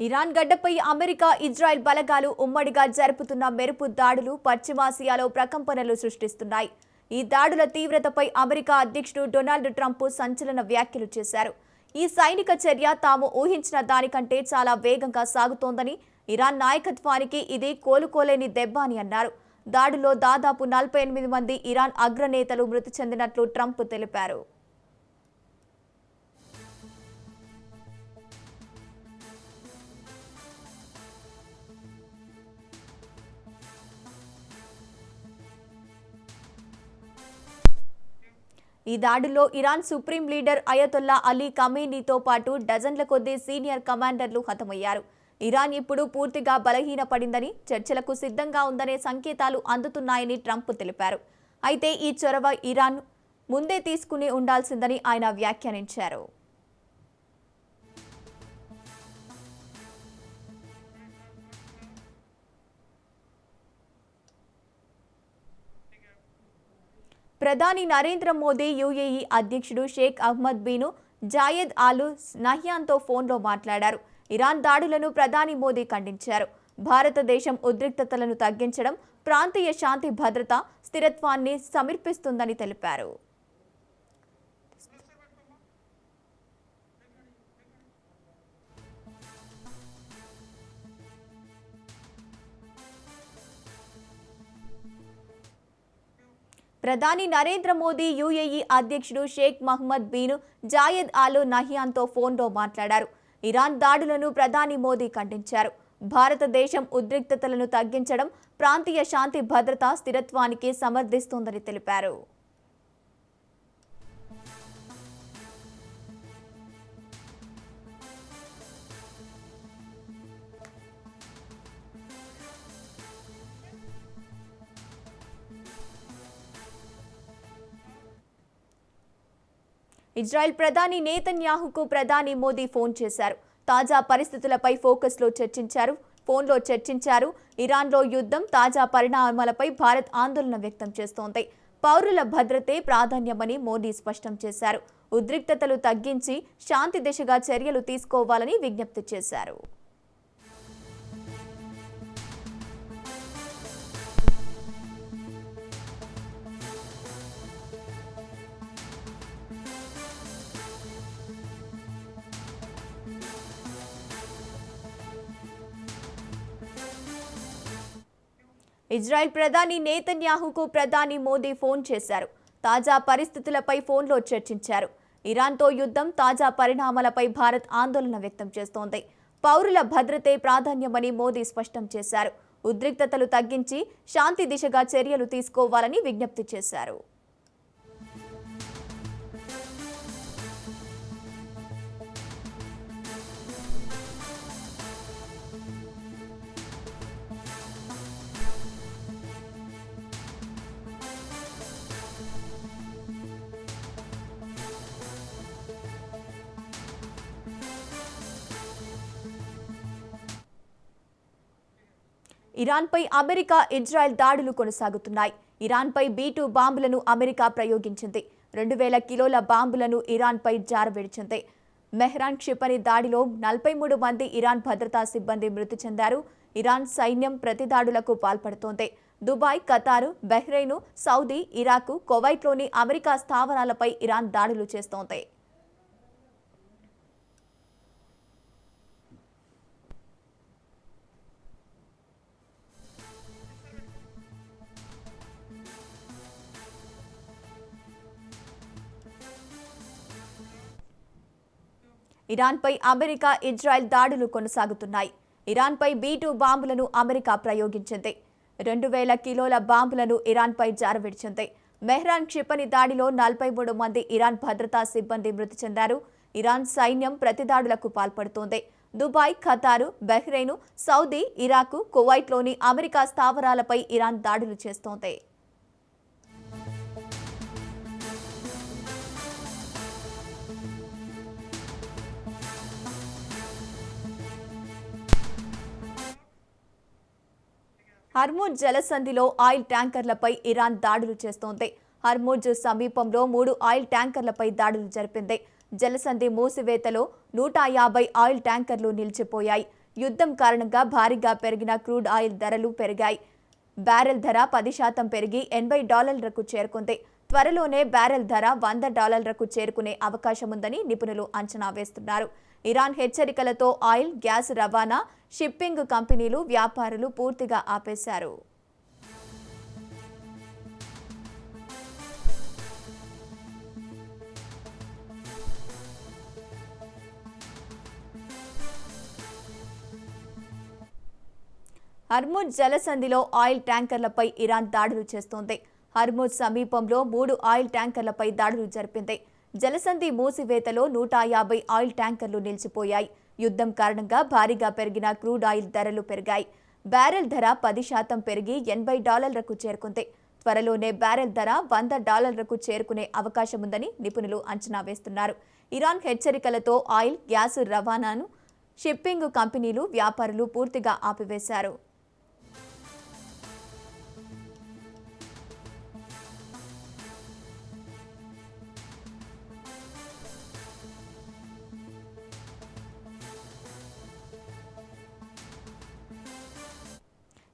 Iran గడ్డపై America, Israel బలగాలు ఉమ్మడిగా జరుపుతున్న మెరుపు దాడులు పశ్చిమాసియాలో ప్రకంపనలు సృష్టిస్తున్నాయి. ఈ దాడుల తీవ్రతపై అమెరికా అధ్యక్షుడు డొనాల్డ్ ట్రంప్ సంచలన వ్యాఖ్యలు చేశారు. ఈ సైనిక చర్య తాము ఊహించిన దానికంటే చాలా వేగంగా సాగుతోందని, ఇరాన్ నాయకత్వానికి ఇది కోలుకోలేని దెబ్బ అని అన్నారు. దాడులో దాదాపు 48 మంది ఇరాన్ అగ్రనేతలు మృతి చెందినట్లు ట్రంప్ తెలిపారు. ఈ దాడుల్లో Iran supreme leader Ayatollah Ali ఖమేనీతో పాటు డజన్ల కొద్దీ సీనియర్ కమాండర్లు హతమయ్యారు. ఇరాన్ ఇప్పుడు పూర్తిగా బలహీనపడిందని, చర్చలకు సిద్ధంగా ఉందనే సంకేతాలు అందుతున్నాయని ట్రంప్ తెలిపారు. అయితే ఈ చొరవ ఇరాన్ ముందే తీసుకుని ఉండాల్సిందని ఆయన వ్యాఖ్యానించారు. ప్రధాని నరేంద్ర మోదీ యూఏఈ అధ్యక్షుడు Sheikh Ahmad bin Zayed Al నహ్యాన్తో ఫోన్లో మాట్లాడారు. ఇరాన్ దాడులను ప్రధాని మోదీ ఖండించారు. భారతదేశం ఉద్రిక్తతలను తగ్గించడం, ప్రాంతీయ శాంతి భద్రత, స్థిరత్వాన్ని సమర్పిస్తుందని తెలిపారు. ప్రధాని నరేంద్ర మోదీ యూఏఈ అధ్యక్షుడు Sheikh Mohammed bin Zayed Al నహ్యాన్తో ఫోన్లో మాట్లాడారు. ఇరాన్ దాడులను ప్రధాని మోదీ ఖండించారు. భారతదేశం ఉద్రిక్తతలను తగ్గించడం, ప్రాంతీయ శాంతి భద్రత, స్థిరత్వానికి సమర్థిస్తోందని తెలిపారు. ఇజ్రాయెల్ ప్రధాని నేతన్యాహుకు ప్రధాని మోదీ ఫోన్ చేశారు. తాజా పరిస్థితులపై ఫోన్లో చర్చించారు. ఇరాన్లో యుద్ధం, తాజా పరిణామాలపై భారత్ ఆందోళన వ్యక్తం చేస్తోంది. పౌరుల భద్రతే ప్రాధాన్యమని మోదీ స్పష్టం చేశారు. ఉద్రిక్తతలు తగ్గించి శాంతి దిశగా చర్యలు తీసుకోవాలని విజ్ఞప్తి చేశారు. ఇజ్రాయెల్ ప్రధాని నేతన్యాహుకు ప్రధాని మోదీ ఫోన్ చేశారు. తాజా పరిస్థితులపై ఫోన్లో చర్చించారు. ఇరాన్తో యుద్ధం, తాజా పరిణామాలపై భారత్ ఆందోళన వ్యక్తం చేస్తోంది. పౌరుల భద్రతే ప్రాధాన్యమని మోదీ స్పష్టం చేశారు. ఉద్రిక్తతలు తగ్గించి శాంతి దిశగా చర్యలు తీసుకోవాలని విజ్ఞప్తి చేశారు. ఇరాన్పై అమెరికా, ఇజ్రాయెల్ దాడులు కొనసాగుతున్నాయి. ఇరాన్పై B-2 బాంబులను అమెరికా ప్రయోగించింది. 2000 కిలోల బాంబులను ఇరాన్పై జారవిడిచింది. మెహ్రాన్ క్షిపణి దాడిలో 43 మంది ఇరాన్ భద్రతా సిబ్బంది మృతి చెందారు. ఇరాన్ సైన్యం ప్రతిదాడులకు పాల్పడుతోంది. Dubai, Qatar, Bahrain, Saudi, Iraq, కువైట్లోని అమెరికా స్థావరాలపై ఇరాన్ దాడులు చేస్తోంది. ఇరాన్పై అమెరికా, ఇజ్రాయెల్ దాడులు కొనసాగుతున్నాయి. ఇరాన్పై B-2 బాంబులను అమెరికా ప్రయోగించింది. 2000 కిలోల బాంబులను ఇరాన్పై జారవిడిచింది. మెహ్రాన్ క్షిపణి దాడిలో 43 మంది ఇరాన్ భద్రతా సిబ్బంది మృతి చెందారు. ఇరాన్ సైన్యం ప్రతిదాడులకు పాల్పడుతోంది. Dubai, Qatar, Bahrain, Saudi, Iraq, కువైట్లోని అమెరికా స్థావరాలపై ఇరాన్ దాడులు చేస్తోంది. హర్ముజ్ జలసంధిలో ఆయిల్ ట్యాంకర్లపై ఇరాన్ దాడులు చేస్తోంది. హర్ముజ్ సమీపంలో 3 ఆయిల్ ట్యాంకర్లపై దాడులు జరిపింది. జలసంధి మూసివేతలో 150 ఆయిల్ ట్యాంకర్లు నిలిచిపోయాయి. యుద్ధం కారణంగా భారీగా పెరిగిన క్రూడ్ ఆయిల్ ధరలు పెరిగాయి. బ్యారెల్ ధర 10% పెరిగి $80లకు చేరుకుంది. త్వరలోనే బ్యారెల్ ధర $100లకు చేరుకునే అవకాశం ఉందని నిపుణులు అంచనా వేస్తున్నారు. ఇరాన్ హెచ్చరికలతో ఆయిల్, గ్యాస్ రవాణా, షిప్పింగ్ కంపెనీలు, వ్యాపారులు పూర్తిగా ఆపేశారు. హర్ముజ్ జలసంధిలో ఆయిల్ ట్యాంకర్లపై ఇరాన్ దాడులు చేస్తోంది. హర్ముజ్ సమీపంలో 3 ఆయిల్ ట్యాంకర్లపై దాడులు జరిపింది. జలసంధి మూసివేతలో 150 ఆయిల్ ట్యాంకర్లు నిలిచిపోయాయి. యుద్ధం కారణంగా భారీగా పెరిగిన క్రూడ్ ఆయిల్ ధరలు పెరిగాయి. బ్యారెల్ ధర 10% పెరిగి $80లకు చేరుకుంది. త్వరలోనే బ్యారెల్ ధర $100లకు చేరుకునే అవకాశం ఉందని నిపుణులు అంచనా వేస్తున్నారు. ఇరాన్ హెచ్చరికలతో ఆయిల్, గ్యాస్ రవాణాను, షిప్పింగ్ కంపెనీలు, వ్యాపారులు పూర్తిగా ఆపివేశారు.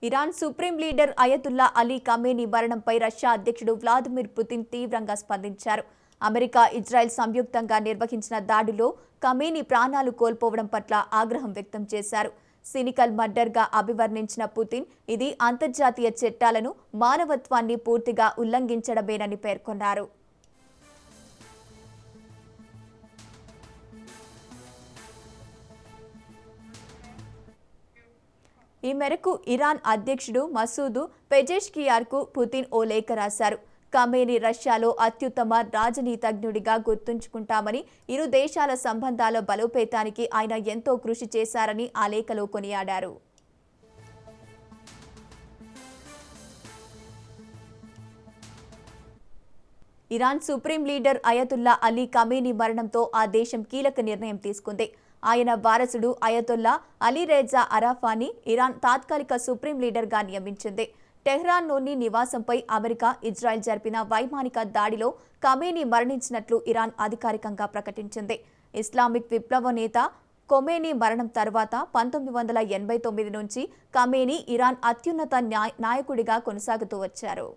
Iran supreme leader Ayatollah Ali Khamenei మరణంపై రష్యా అధ్యక్షుడు వ్లాదిమిర్ పుతిన్ తీవ్రంగా స్పందించారు. అమెరికా, ఇజ్రాయెల్ సంయుక్తంగా నిర్వహించిన దాడిలో ఖమేనీ ప్రాణాలు కోల్పోవడం పట్ల ఆగ్రహం వ్యక్తం చేశారు. సినికల్ మర్డర్గా అభివర్ణించిన పుతిన్ ఇది అంతర్జాతీయ చట్టాలను, మానవత్వాన్ని పూర్తిగా ఉల్లంఘించడమేనని పేర్కొన్నారు. ఈ మేరకు ఇరాన్ అధ్యక్షుడు మసూద్ పెజెష్కియార్కు పుతిన్ ఓ లేఖ రాశారు. ఖమేనీ రష్యాలో అత్యుత్తమ రాజనీతిజ్ఞుడిగా గుర్తుంచుకుంటామని, ఇరు దేశాల సంబంధాల బలోపేతానికి ఆయన ఎంతో కృషి చేశారని ఆ లేఖలో కొనియాడారు. Iran supreme leader Ayatollah Ali Khamenei మరణంతో ఆ దేశం కీలక నిర్ణయం తీసుకుంది. ఆయన వారసుడు అయతుల్లా అలీరేజా అరాఫాని ఇరాన్ తాత్కాలిక సుప్రీం లీడర్గా నియమించింది. టెహ్రాన్లోని నివాసంపై అమెరికా, ఇజ్రాయెల్ జరిపిన వైమానిక దాడిలో ఖమేనీ మరణించినట్లు ఇరాన్ అధికారికంగా ప్రకటించింది. ఇస్లామిక్ విప్లవ నేత ఖొమేనీ మరణం తర్వాత 1989 నుంచి ఖమేనీ ఇరాన్ అత్యున్నత నాయకుడిగా కొనసాగుతూ వచ్చారు.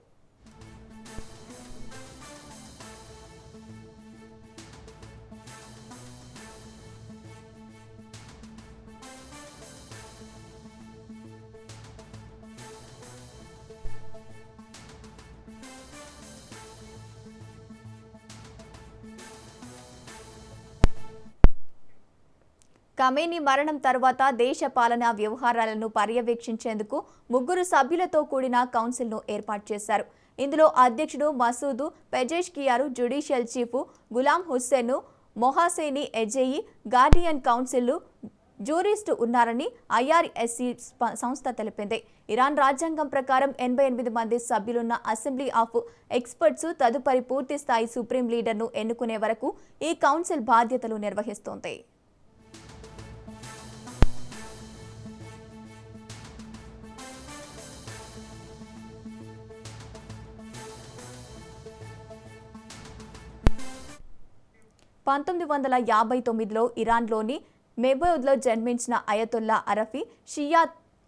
ఖమేనీ మరణం తర్వాత దేశ పాలనా వ్యవహారాలను పర్యవేక్షించేందుకు 3 సభ్యులతో కూడిన కౌన్సిల్ను ఏర్పాటు చేశారు. ఇందులో అధ్యక్షుడు Masoud Pezeshkian, judicial chief Gholam Hussein Mohseni Ejei, guardian council jurist ఉన్నారని ఐఆర్ఎస్సి సంస్థ తెలిపింది. ఇరాన్ రాజ్యాంగం ప్రకారం 88 మంది సభ్యులున్న అసెంబ్లీ ఆఫ్ ఎక్స్పర్ట్స్ తదుపరి పూర్తి స్థాయి సుప్రీం లీడర్ను ఎన్నుకునే వరకు ఈ కౌన్సిల్ బాధ్యతలు నిర్వహిస్తోంది. పంతొమ్మిది 1959లో ఇరాన్లోని మెబౌద్లో జన్మించిన అయతుల్లా అరఫీ షియా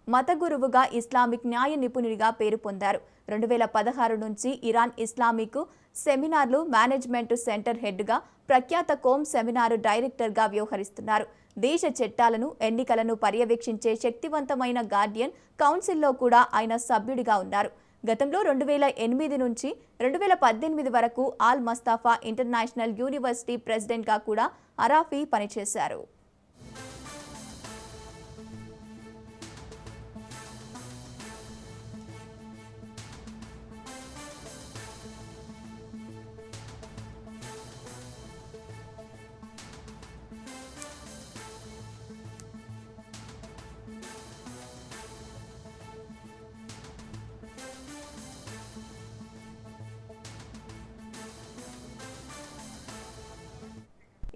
మత గురువుగా, ఇస్లామిక్ న్యాయ నిపుణుడిగా పేరు పొందారు. 2016 నుంచి ఇరాన్ ఇస్లామిక్ సెమినార్లు మేనేజ్మెంట్ సెంటర్ హెడ్గా, ప్రఖ్యాత కోమ్ సెమినార్ డైరెక్టర్గా వ్యవహరిస్తున్నారు. దేశ చట్టాలను, ఎన్నికలను పర్యవేక్షించే శక్తివంతమైన గార్డియన్ కౌన్సిల్లో కూడా ఆయన సభ్యుడిగా ఉన్నారు. గతంలో 2008 నుంచి 2018 వరకు ఆల్ మస్తాఫా ఇంటర్నేషనల్ యూనివర్సిటీ ప్రెసిడెంట్గా కూడా అరాఫీ పనిచేశారు.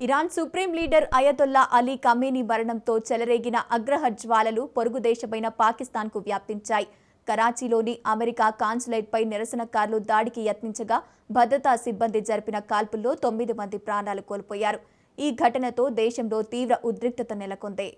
Iran supreme leader Ayatollah Ali Khamenei మరణంతో చెలరేగిన అగ్రహ జ్వాలలు పొరుగు దేశమైన పాకిస్తాన్కు వ్యాప్తించాయి. కరాచీలోని అమెరికా కాన్సులేట్పై నిరసనకారులు దాడికి యత్నించగా భద్రతా సిబ్బంది జరిపిన కాల్పుల్లో 9 మంది ప్రాణాలు కోల్పోయారు. ఈ ఘటనతో దేశంలో తీవ్ర ఉద్రిక్తత నెలకొంది.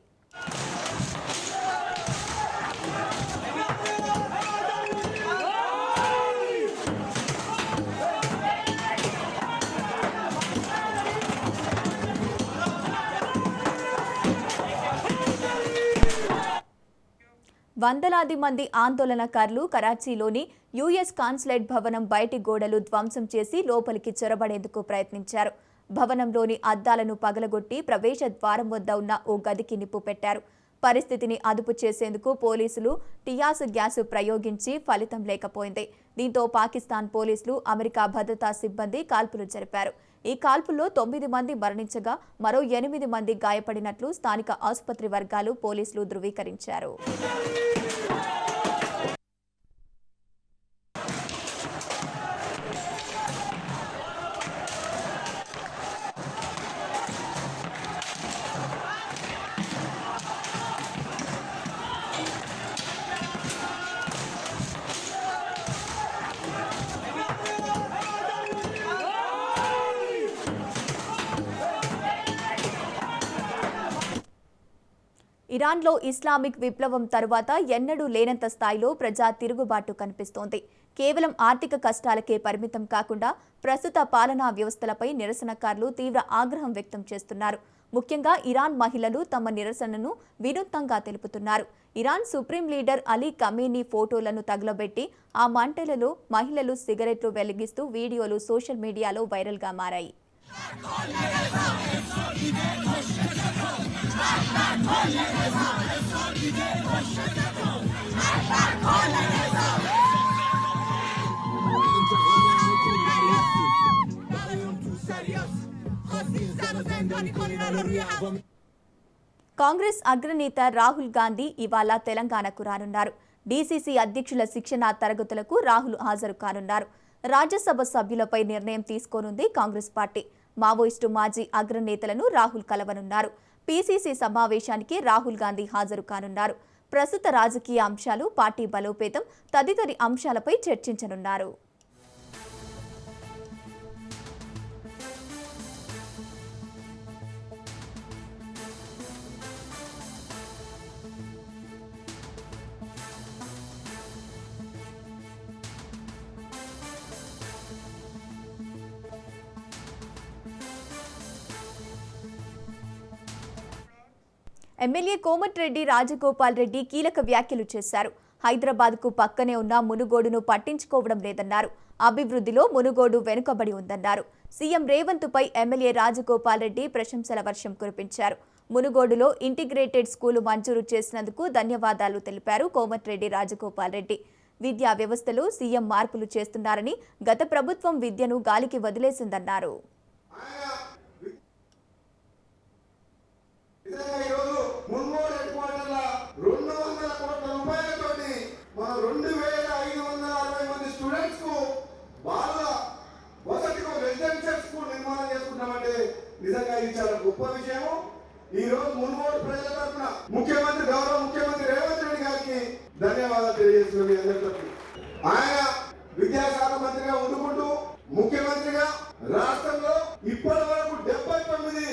వందలాది మంది ఆందోళనకారులు కరాచీలోని యుఎస్ కాన్సులేట్ భవనం బయటి గోడలు ధ్వంసం చేసి లోపలికి చొరబడేందుకు ప్రయత్నించారు. భవనంలోని అద్దాలను పగలగొట్టి ప్రవేశ ద్వారం వద్ద ఉన్న ఓ గదికి నిప్పు పెట్టారు. పరిస్థితిని అదుపు చేసేందుకు పోలీసులు టియాసు గ్యాసు ప్రయోగించి ఫలితం లేకపోయింది. దీంతో పాకిస్తాన్ పోలీసులు, అమెరికా భద్రతా సిబ్బంది కాల్పులు జరిపారు. ఈ కాల్పుల్లో 9 మంది మరణించగా మరో 8 మంది గాయపడినట్లు స్థానిక ఆసుపత్రి వర్గాలు పోలీసులు ధృవీకరించారు. ఇరాన్లో ఇస్లామిక్ విప్లవం తరువాత ఎన్నడూ లేనంత స్థాయిలో ప్రజా తిరుగుబాటు కనిపిస్తోంది. కేవలం ఆర్థిక కష్టాలకే పరిమితం కాకుండా ప్రస్తుత పాలనా వ్యవస్థలపై నిరసనకారులు తీవ్ర ఆగ్రహం వ్యక్తం చేస్తున్నారు. ముఖ్యంగా ఇరాన్ మహిళలు తమ నిరసనను వినూత్నంగా తెలుపుతున్నారు. Iran supreme leader Ali Khamenei ఫోటోలను తగులబెట్టి ఆ మంటలలో మహిళలు సిగరెట్లు వెలిగిస్తూ వీడియోలు సోషల్ మీడియాలో వైరల్గా మారాయి. కాంగ్రెస్ అగ్రనేత రాహుల్ గాంధీ ఇవాళ తెలంగాణకు రానున్నారు. డీసీసీ అధ్యక్షుల శిక్షణా తరగతులకు రాహుల్ హాజరు కానున్నారు. రాజ్యసభ సభ్యులపై నిర్ణయం తీసుకోనుంది కాంగ్రెస్ పార్టీ. మావోయిస్టు మాజీ అగ్రనేతలను రాహుల్ కలవనున్నారు. పీసీసీ సమావేశానికి రాహుల్ గాంధీ హాజరు కానున్నారు. ప్రస్తుత రాజకీయ అంశాలు, పార్టీ బలోపేతం తదితర అంశాలపై చర్చించనున్నారు. ఎమ్మెల్యే కోమటిరెడ్డి రాజగోపాల్ రెడ్డి కీలక వ్యాఖ్యలు చేశారు. హైదరాబాద్కు పక్కనే ఉన్న మునుగోడును పట్టించుకోవడం లేదన్నారు. అభివృద్ధిలో మునుగోడు వెనుకబడి ఉందన్నారు. సీఎం రేవంత్పై ఎమ్మెల్యే రాజగోపాల్ రెడ్డి ప్రశంసల వర్షం కురిపించారు. మునుగోడులో ఇంటిగ్రేటెడ్ స్కూలు మంజూరు చేసినందుకు ధన్యవాదాలు తెలిపారు కోమటిరెడ్డి రాజగోపాల్ రెడ్డి. విద్యా వ్యవస్థలో సీఎం మార్పులు చేస్తున్నారని, గత ప్రభుత్వం విద్యను గాలికి వదిలేసిందన్నారు. నిజంగా ఇది చాలా గొప్ప విషయం. ఈ రోజు మునుగోడు ప్రజల తరఫున ముఖ్యమంత్రి గౌరవ ముఖ్యమంత్రి రేవంత్ రెడ్డి గారికి ధన్యవాదాలు తెలియజేస్తున్నాం. ఆయన విద్యాశాఖ మంత్రిగా ఉండుకుంటూ ముఖ్యమంత్రిగా రాష్ట్రంలో ఇప్పటి వరకు 79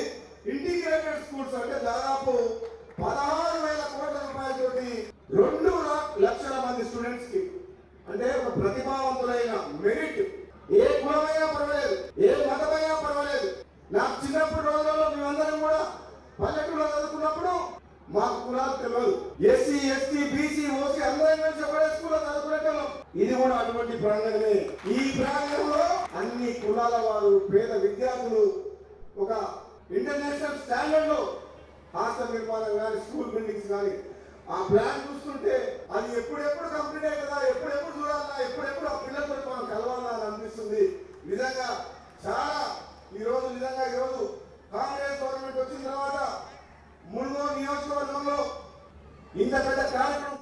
ఇంటిగ్రేటెడ్ స్కూల్స్, అంటే దాదాపు 16,000 కోట్ల రూపాయలతోటి 2 లక్షల మంది స్టూడెంట్స్ కి, అంటే ఒక ప్రతిభావంతులైన మెరిట్, ఏ కులమైనా పర్వాలేదు, ఏ మతమైనా పర్వాలేదు. నాకు చిన్నప్పుడు రోజుల్లో మేమందరం కూడా పల్లెటూరులో చదువుకున్నప్పుడు మాకు కులాలు తెలియదు. ఎస్సీ, ఎస్టీ, బీసీ, ఓసీ అందరం కలిసి ఒకటే స్కూల్లో చదువుకునేటోళ్ళం. ఇది కూడా అటువంటి ప్రాంగణమే. ఈ ప్రాంగణంలో అన్ని కులాల వారు, పేద విద్యార్థులు ఒక ఇంటర్నేషనల్ స్టాండర్డ్ లో హాస్టల్ నిర్మాణం కానీ, స్కూల్ బిల్డింగ్స్ కానీ, ఆ ప్లాన్ చూస్తుంటే అది ఎప్పుడెప్పుడు కంప్లీట్ అవుతుందా, ఎప్పుడెప్పుడు చూడాలా, ఎప్పుడెప్పుడు ఆ పిల్లలతో మనం కలవాలా అని అనిపిస్తుంది. నిజంగా చాలా ఈరోజు కాంగ్రెస్ గవర్నమెంట్ వచ్చిన తర్వాత మునుగోడు నియోజకవర్గంలో ఇంత పెద్ద కార్యక్రమం.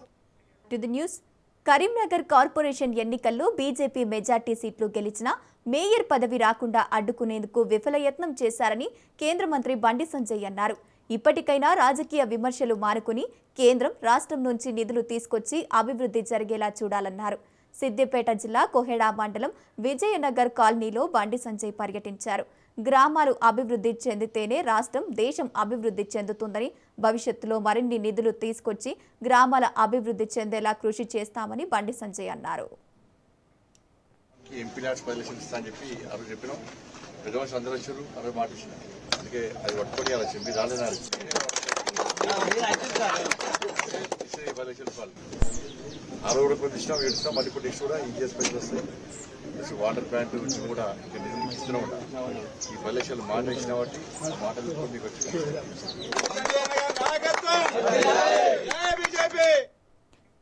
కరీంనగర్ కార్పొరేషన్ ఎన్నికల్లో బీజేపీ మెజార్టీ సీట్లు గెలిచినా మేయర్ పదవి రాకుండా అడ్డుకునేందుకు విఫలయత్నం చేశారని కేంద్ర మంత్రి బండి సంజయ్ అన్నారు. ఇప్పటికైనా రాజకీయ విమర్శలు మానుకుని కేంద్రం, రాష్ట్రం నుంచి నిధులు తీసుకొచ్చి అభివృద్ధి జరిగేలా చూడాలన్నారు. సిద్దిపేట జిల్లా కోహెడా మండలం విజయనగర్ కాలనీలో బండి సంజయ్ పర్యటించారు. గ్రామాలు అభివృద్ధి చెందితేనే రాష్ట్రం, దేశం అభివృద్ధి చెందుతుందని, భవిష్యత్తులో మరిన్ని నిధులు తీసుకొచ్చి గ్రామాల అభివృద్ధి చెందేలా కృషి చేస్తామని బండి సంజయ్ అన్నారు. అందుకే అది పట్టుకొని అలా చెప్పి రాలేనారు. కూడా కొద్దిష్టం ఏడుస్తాం మళ్ళీ ఇప్పుడు నెక్స్ట్ కూడా ఈజీఎస్ పైకి వస్తాయి. వాటర్ ప్లాంట్ నుంచి కూడా ఇక్కడ నిర్మిస్తూనే ఉంటాం. ఈ పల్లెశాలు మాట ఇచ్చిన వాటి మాటలు మీకు వచ్చి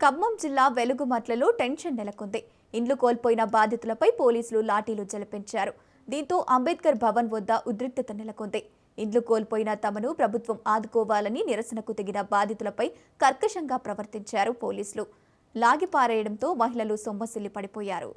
ఖమ్మం జిల్లా వెలుగుమట్లలో టెన్షన్ నెలకొంది. ఇండ్లు కోల్పోయిన బాధితులపై పోలీసులు లాఠీలు జలిపించారు. దీంతో అంబేద్కర్ భవన్ వద్ద ఉద్రిక్తత నెలకొంది. ఇండ్లు కోల్పోయిన తమను ప్రభుత్వం ఆదుకోవాలని నిరసనకు దిగిన బాధితులపై కర్కశంగా ప్రవర్తించారు పోలీసులు. లాగిపారేయడంతో మహిళలు సొమ్మసిల్లి పడిపోయారు.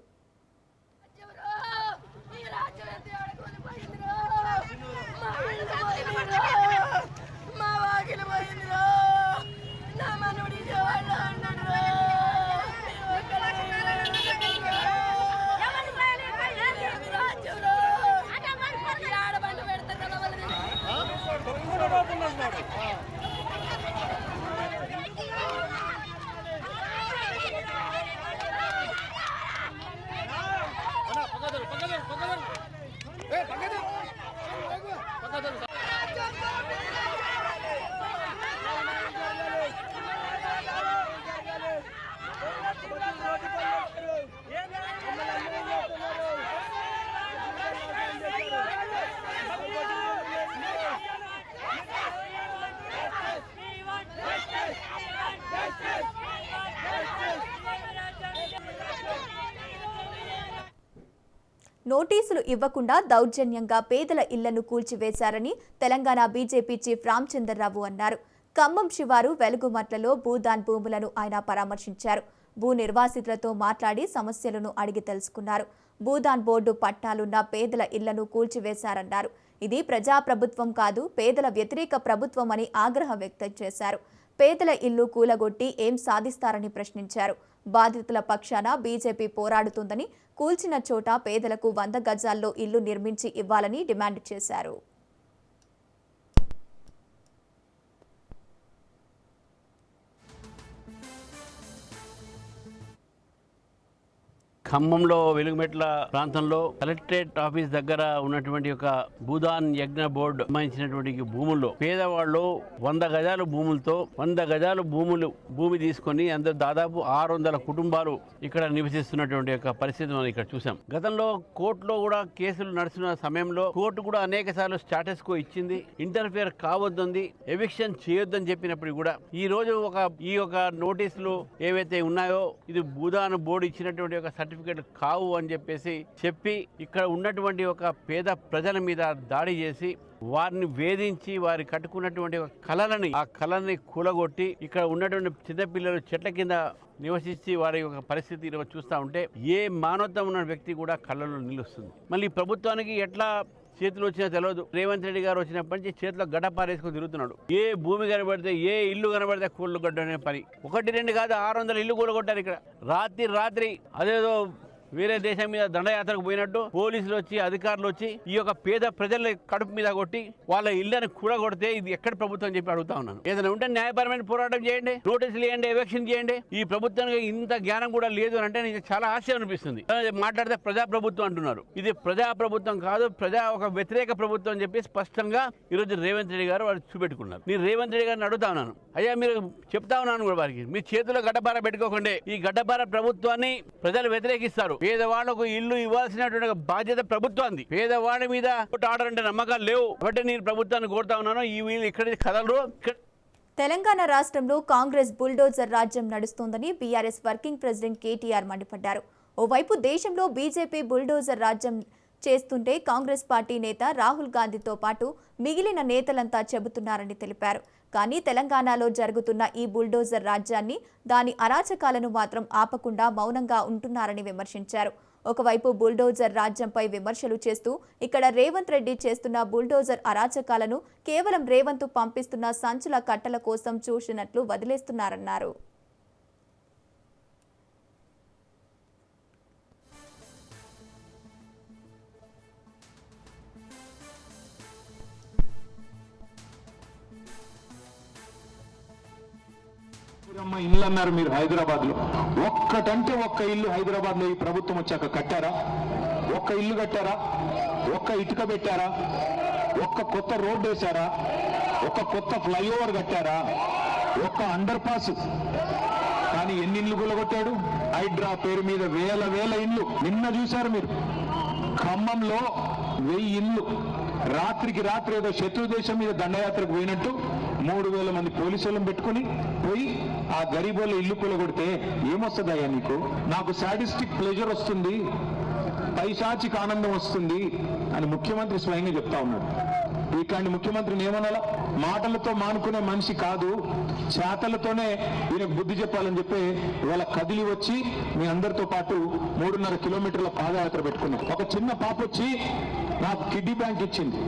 నోటీసులు ఇవ్వకుండా దౌర్జన్యంగా పేదల ఇళ్లను కూల్చివేశారని తెలంగాణ బీజేపీ చీఫ్ రామచంద్రరావు అన్నారు. ఖమ్మం శివారు వెలుగుమట్లలో భూదాన్ భూములను ఆయన పరామర్శించారు. భూ నిర్వాసితులతో మాట్లాడి సమస్యలను అడిగి తెలుసుకున్నారు. భూదాన్ బోర్డు పట్టాలున్న పేదల ఇళ్లను కూల్చివేశారన్నారు. ఇది ప్రజాప్రభుత్వం కాదు, పేదల వ్యతిరేక ప్రభుత్వం అని ఆగ్రహం వ్యక్తం చేశారు. పేదల ఇల్లు కూలగొట్టి ఏం సాధిస్తారని ప్రశ్నించారు. బాధితుల పక్షాన బీజేపీ పోరాడుతుందని, కూల్చిన చోట పేదలకు 100 గజాల్లో ఇల్లు నిర్మించి ఇవ్వాలని డిమాండ్ చేశారు. ఖమ్మంలో వెలుగుమెట్ల ప్రాంతంలో కలెక్టరేట్ ఆఫీస్ దగ్గర ఉన్నటువంటి ఒక భూదాన్ యజ్ఞ బోర్డు సంబంధించినటువంటి భూముల్లో పేదవాళ్ళు 100 గజాల భూములతో 100 గజాల భూమి తీసుకొని అందరూ దాదాపు 600 కుటుంబాలు ఇక్కడ నివసిస్తున్నటువంటి ఒక పరిస్థితి మనం ఇక్కడ చూసాం. గతంలో కోర్టులో కూడా కేసులు నడుస్తున్న సమయంలో కోర్టు కూడా అనేక సార్లు స్టాటస్ కో ఇచ్చింది, ఇంటర్ఫియర్ కావద్దంది, ఎవిక్షన్ చేయొద్దని చెప్పినప్పుడు కూడా ఈ రోజు ఈ నోటీసులు ఏవైతే ఉన్నాయో ఇది భూదాన్ బోర్డు ఇచ్చినటువంటి ఒక సర్టిఫికేట్ కావు అని చెప్పి ఇక్కడ ఉన్నటువంటి ఒక పేద ప్రజల మీద దాడి చేసి వారిని వేధించి వారి కట్టుకున్నటువంటి ఆ కళని కూలగొట్టి ఇక్కడ ఉన్నటువంటి చిన్నపిల్లలు చెట్ల కింద నివసించి వారి యొక్క పరిస్థితి ఈరోజు చూస్తూ ఉంటే ఏ మానవత్వం ఉన్న వ్యక్తి కూడా కళ్ళలో నిలుస్తుంది. మళ్ళీ ప్రభుత్వానికి ఎట్లా చేతులు వచ్చినా తెలియదు. రేవంత్ రెడ్డి గారు వచ్చినప్పటి నుంచి చేతిలో గడ్డపారేసుకొని తిరుగుతున్నాడు. ఏ భూమి కనబడితే ఏ ఇల్లు కనబడితే కూళ్ళు కొట్టనే పని. 1, 2 కాదు 600 ఇల్లు కూలగొట్టారు ఇక్కడ. రాత్రి అదేదో వేరే దేశం మీద దండయాత్రకు పోయినట్టు పోలీసులు వచ్చి అధికారులు వచ్చి ఈ యొక్క పేద ప్రజల కడుపు మీద కొట్టి వాళ్ళ ఇళ్లను కూడగొడితే ఇది ఎక్కడ ప్రభుత్వం చెప్పి అడుగుతా ఉన్నాను. ఏదైనా ఉంటే న్యాయపరమైన పోరాటం చేయండి, నోటీసులు ఇవ్వండి, ఎవిక్షన్ చేయండి. ఈ ప్రభుత్వానికి ఇంత జ్ఞానం కూడా లేదు అంటే నీకు చాలా ఆశ్చర్యం అనిపిస్తుంది. మాట్లాడితే ప్రజాప్రభుత్వం అంటున్నారు. ఇది ప్రజాప్రభుత్వం కాదు, ఒక వ్యతిరేక ప్రభుత్వం అని చెప్పి స్పష్టంగా ఈరోజు రేవంత్ రెడ్డి గారు వాళ్ళు చూపెట్టుకున్నారు. నేను రేవంత్ రెడ్డి గారిని అడుగుతా ఉన్నాను, అయ్యా మీరు చెప్తా ఉన్నాను కూడా వారికి, మీ చేతిలో గడ్డపార పెట్టుకోకండి. ఈ గడ్డపార ప్రభుత్వాన్ని ప్రజలు వ్యతిరేకిస్తారు. పేదవాళ్లకు ఇల్లు ఇవ్వాల్సినటువంటి బాధ్యత ప్రభుత్వాన్ని. పేదవాడి మీద ఆర్డర్ అంటే నమ్మకాలు లేవు కాబట్టి నేను ప్రభుత్వాన్ని కోరుతా ఉన్నాను. ఈ వీళ్ళు ఇక్కడ కదలరు. తెలంగాణ రాష్ట్రంలో కాంగ్రెస్ బుల్డోజర్ రాజ్యం నడుస్తోందని బీఆర్ఎస్ వర్కింగ్ ప్రెసిడెంట్ కేటీఆర్ మండిపడ్డారు. ఓవైపు దేశంలో బీజేపీ బుల్డోజర్ రాజ్యం చేస్తుంటే కాంగ్రెస్ పార్టీ నేత రాహుల్ గాంధీతో పాటు మిగిలిన నేతలంతా చెబుతున్నారని తెలిపారు. కానీ తెలంగాణలో జరుగుతున్న ఈ బుల్డోజర్ రాజ్యాన్ని, దాని అరాచకాలను మాత్రం ఆపకుండా మౌనంగా ఉంటున్నారని విమర్శించారు. ఒకవైపు బుల్డోజర్ రాజ్యంపై విమర్శలు చేస్తూ ఇక్కడ రేవంత్ రెడ్డి చేస్తున్న బుల్డోజర్ అరాచకాలను కేవలం రేవంత్ పంపిస్తున్న సంచుల కట్టల కోసం చూసినట్లు వదిలేస్తున్నారన్నారు. ఇల్లు అన్నారు మీరు హైదరాబాద్ లో. ఒక్కటంటే ఒక్క ఇల్లు హైదరాబాద్ లో ఈ ప్రభుత్వం వచ్చాక కట్టారా? ఒక్క ఇల్లు కట్టారా? ఒక్క ఇటుక పెట్టారా? ఒక్క కొత్త రోడ్డు వేశారా? ఒక్క కొత్త ఫ్లైఓవర్ కట్టారా? ఒక్క అండర్ పాస్. కానీ ఎన్ని ఇండ్లు కూలగొట్టాడు? హైడ్రా పేరు మీద వేల ఇండ్లు. నిన్న చూశారు మీరు, ఖమ్మంలో 1000 ఇండ్లు రాత్రికి రాత్రి ఏదో శత్రు దేశం మీద దండయాత్రకు పోయినట్టు 3000 మంది పోలీసులను పెట్టుకుని పోయి ఆ గరీబోళ్ళ ఇల్లు కూలగొడితే ఏమొస్తుందయ్యా నీకు? నాకు సాడిస్టిక్ ప్లెజర్ వస్తుంది, పైశాచిక ఆనందం వస్తుంది అని ముఖ్యమంత్రి స్వయంగా చెప్తా ఉన్నాడు. ఇట్లాంటి ముఖ్యమంత్రిని ఏమనాలా? మాటలతో మానుకునే మనిషి కాదు, చేతలతోనే ఈయనకు బుద్ధి చెప్పాలని చెప్పి ఇవాళ కదిలి వచ్చి మీ అందరితో పాటు 3.5 కిలోమీటర్ల పాదయాత్ర పెట్టుకున్నాం. ఒక చిన్న పాప వచ్చి నాకు కిడ్నీ బ్యాంక్ ఇచ్చింది.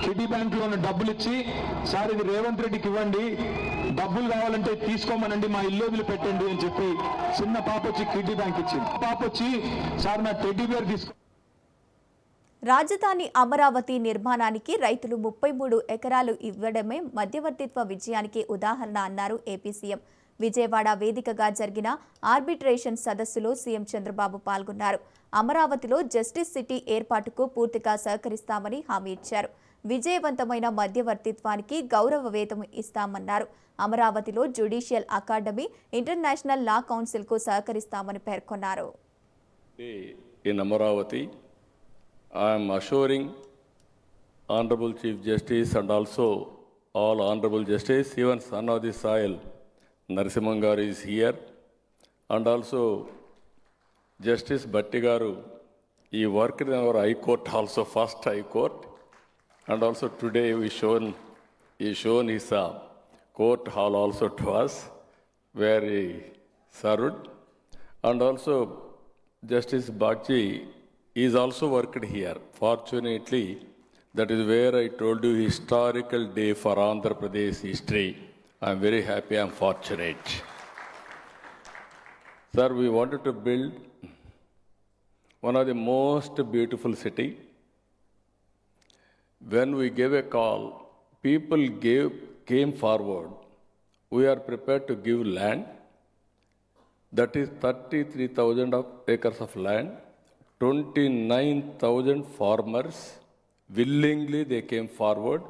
కిడ్నీ బ్యాంక్ లో ఉన్న డబ్బులు ఇచ్చి, సార్ ఇది రేవంత్ రెడ్డికి ఇవ్వండి, డబ్బులు కావాలంటే తీసుకోమనండి, మా ఇల్లు వదిలి పెట్టండి అని చెప్పి చిన్న పాప వచ్చి కిడ్నీ బ్యాంక్ ఇచ్చింది. పాప వచ్చి, సార్ నా టెడ్డీ బేర్ తీసుకో. రాజధాని అమరావతి నిర్మాణానికి రైతులు 33 ఎకరాలు ఇవ్వడమే మధ్యవర్తిత్వ విజయానికి ఉదాహరణ అన్నారు ఏపీ సీఎం. విజయవాడ వేదికగా జరిగిన ఆర్బిట్రేషన్ సదస్సులో సీఎం చంద్రబాబు పాల్గొన్నారు. అమరావతిలో జస్టిస్ సిటీ ఏర్పాటుకు పూర్తిగా సహకరిస్తామని హామీ ఇచ్చారు. విజయవంతమైన మధ్యవర్తిత్వానికి గౌరవ వేతనం ఇస్తామన్నారు. అమరావతిలో జ్యుడిషియల్ అకాడమీ, ఇంటర్నేషనల్ లా కౌన్సిల్కు సహకరిస్తామని పేర్కొన్నారు. In Amaravati, I am assuring Honorable Chief Justice and also all Honorable Justice, even son of the soil, Narasimhan Garu is here, and also Justice Bhatti Garu, he worked in our High Court also, first High Court, and also today he shown his court hall also to us, where he served, and also Justice Bagchi is also worked here. Fortunately, that is where I told you historical day for Andhra Pradesh history. I am very happy, I am fortunate. Sir, we wanted to build one of the most beautiful city. When we gave a call, people came forward. We are prepared to give land. That is 33,000 acres of land. 29,000 farmers, willingly they came forward.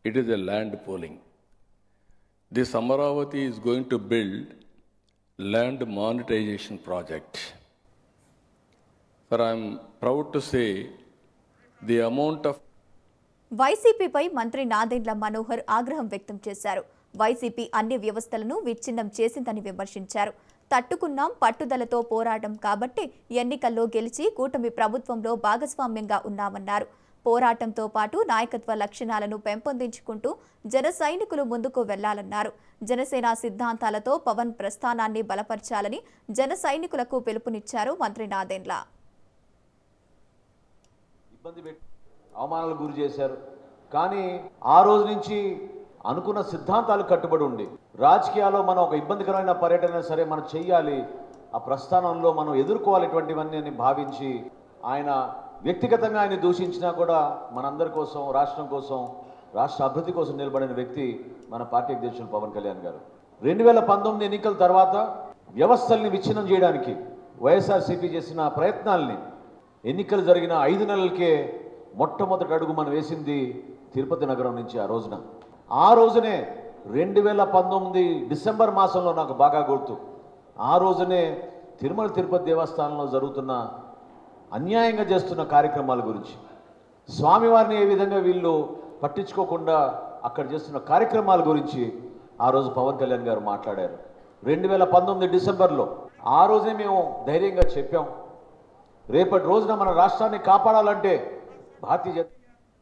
It is a land pooling. This Amaravati is going to build land monetization project. Sir, I am proud to say the amount of వైసీపీపై మంత్రి నాదెండ్ల మనోహర్ ఆగ్రహం వ్యక్తం చేశారు. YCP అన్ని వ్యవస్థలను విచ్ఛిన్నం చేసిందని విమర్శించారు. తట్టుకున్నాం, పట్టుదలతో పోరాటం కాబట్టి ఎన్నికల్లో గెలిచి కూటమి ప్రభుత్వంలో భాగస్వామ్యంగా ఉన్నామన్నారు. పోరాటంతో పాటు నాయకత్వ లక్షణాలను పెంపొందించుకుంటూ జన సైనికులు ముందుకు వెళ్లాలన్నారు. జనసేన సిద్ధాంతాలతో పవన్ ప్రస్థానాన్ని బలపర్చాలని జన సైనికులకు పిలుపునిచ్చారు మంత్రి నాదెండ్ల. అవమానాలకు గురి చేశారు, కానీ ఆ రోజు నుంచి అనుకున్న సిద్ధాంతాలు కట్టుబడి ఉండి రాజకీయాల్లో మనం ఒక ఇబ్బందికరమైన పర్యటన సరే మనం చెయ్యాలి, ఆ ప్రస్థానంలో మనం ఎదుర్కోవాలిటువంటివన్నీ భావించి ఆయన వ్యక్తిగతంగా ఆయన దూషించినా కూడా మనందరి కోసం, రాష్ట్రం కోసం, రాష్ట్ర అభివృద్ధి కోసం నిలబడిన వ్యక్తి మన పార్టీ అధ్యక్షులు పవన్ కళ్యాణ్ గారు. 2019 ఎన్నికల తర్వాత వ్యవస్థల్ని విచ్ఛిన్నం చేయడానికి వైఎస్ఆర్సీపీ చేసిన ప్రయత్నాల్ని ఎన్నికలు జరిగిన 5 నెలలకే మొట్టమొదటి అడుగు మనం వేసింది తిరుపతి నగరం నుంచి. ఆ రోజునే 2019 డిసెంబర్ మాసంలో నాకు బాగా గుర్తు, ఆ రోజునే తిరుమల తిరుపతి దేవస్థానంలో జరుగుతున్న అన్యాయంగా చేస్తున్న కార్యక్రమాల గురించి, స్వామివారిని ఏ విధంగా వీళ్ళు పట్టించుకోకుండా అక్కడ చేస్తున్న కార్యక్రమాల గురించి ఆ రోజు పవన్ కళ్యాణ్ గారు మాట్లాడారు. 2019 డిసెంబర్లో ఆ రోజే మేము ధైర్యంగా చెప్పాం, రేపటి రోజున మన రాష్ట్రాన్ని కాపాడాలంటే భారతీయ